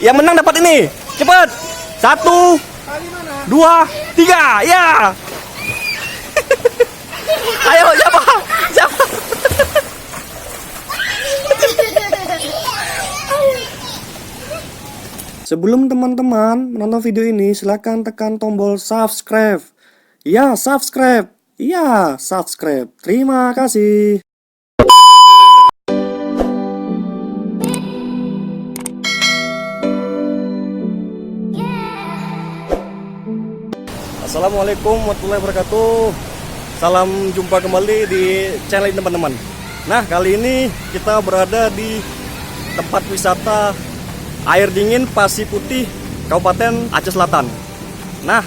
Yang menang dapat ini. Cepet. 1, 2, 3. Ya. Ayo, siapa? Siapa? Sebelum teman-teman menonton video ini, silahkan tekan tombol subscribe. Ya, subscribe. Ya, subscribe. Terima kasih. Assalamualaikum warahmatullahi wabarakatuh. Salam jumpa kembali di channel ini teman-teman. Nah, kali ini kita berada di tempat wisata air dingin Pasir Putih, Kabupaten Aceh Selatan. Nah,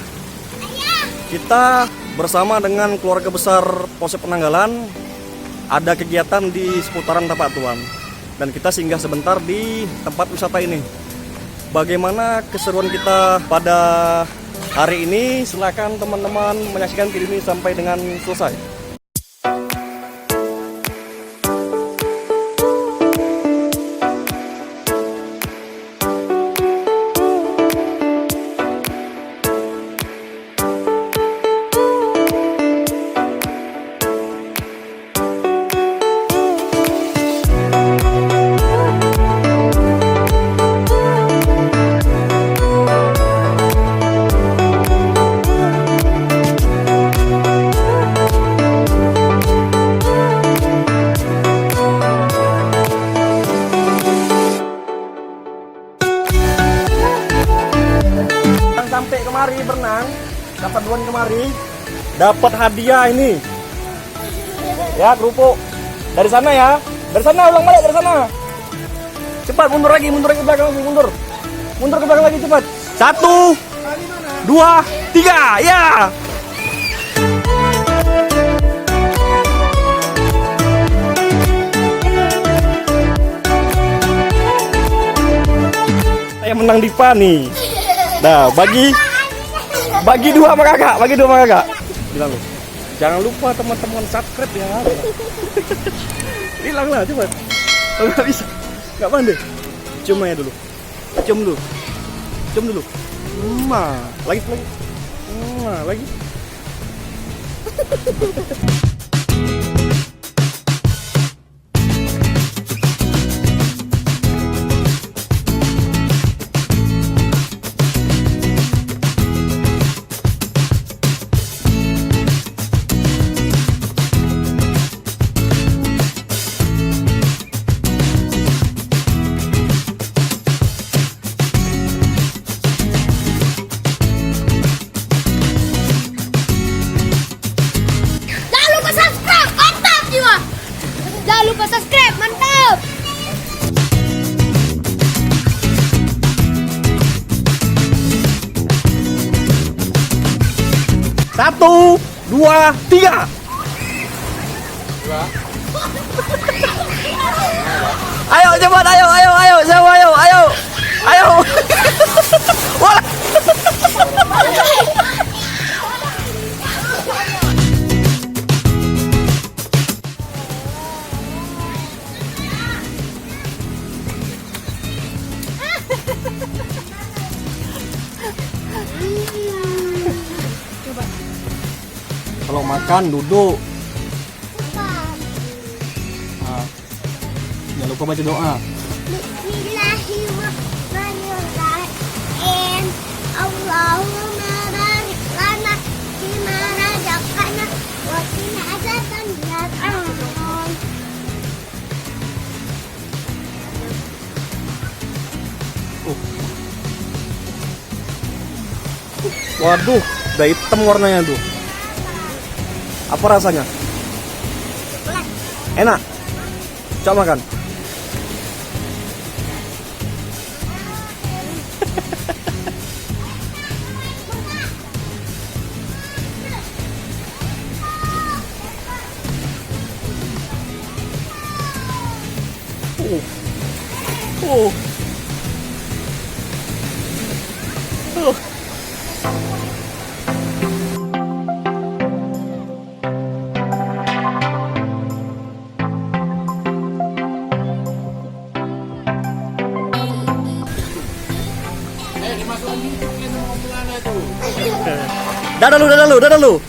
kita bersama dengan keluarga besar Polsek Penanggalan ada kegiatan di seputaran Tapak Tuan. Dan kita singgah sebentar di tempat wisata ini. Bagaimana keseruan kita pada hari ini? Silakan teman-teman menyaksikan video ini sampai dengan selesai. Sampai kemari berenang, dapat duan kemari, dapat hadiah ini. Ya, kerupuk. Dari sana ya. Dari sana, ulang balik dari sana. Cepat, mundur lagi ke belakang lagi, mundur. Mundur ke belakang lagi cepat. 1, 2, 3. Ya. Saya menang Dipa nih. Nah, bagi 2 sama kakak, Bilang lu, jangan lupa teman-teman subscribe ya. Bilang lah cepat. Kalau nggak bisa, nggak pandai. Cium aja dulu. Cium dulu. Lagi. Lagi. Jangan lupa subscribe, mantap! Satu, 2, 3. Ayo cepat, ayo. Siapa, ayo. Wah. Kalau makan duduk. Nah, jangan lupa baca doa. Bismillahirrahmanirrahim. Allahumma barik lana fima razaqtana wa qina adzabannar. Waduh, udah hitam warnanya tuh. Apa rasanya? Enak. Coba makan. Oh. Dimasukin coklat sama pelana tuh. Dadah lu.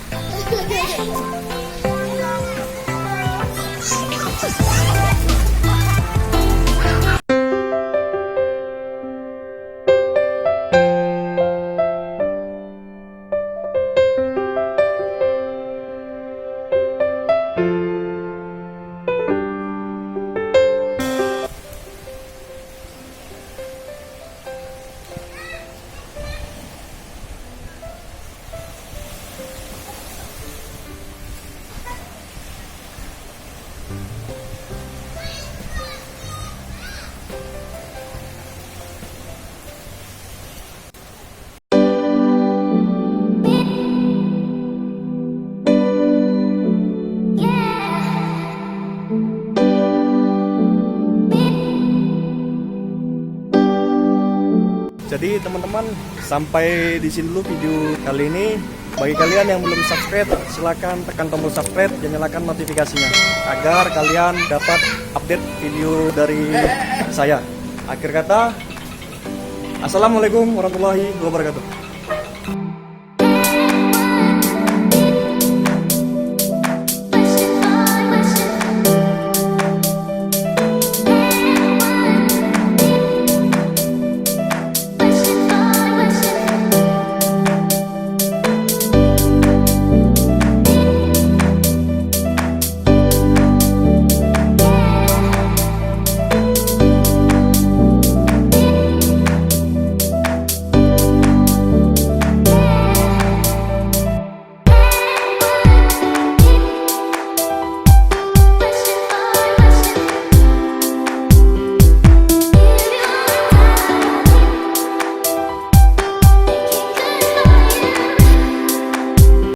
Jadi teman-teman, sampai di sini dulu video kali ini. Bagi kalian yang belum subscribe, silakan tekan tombol subscribe dan nyalakan notifikasinya agar kalian dapat update video dari saya. Akhir kata, assalamualaikum warahmatullahi wabarakatuh.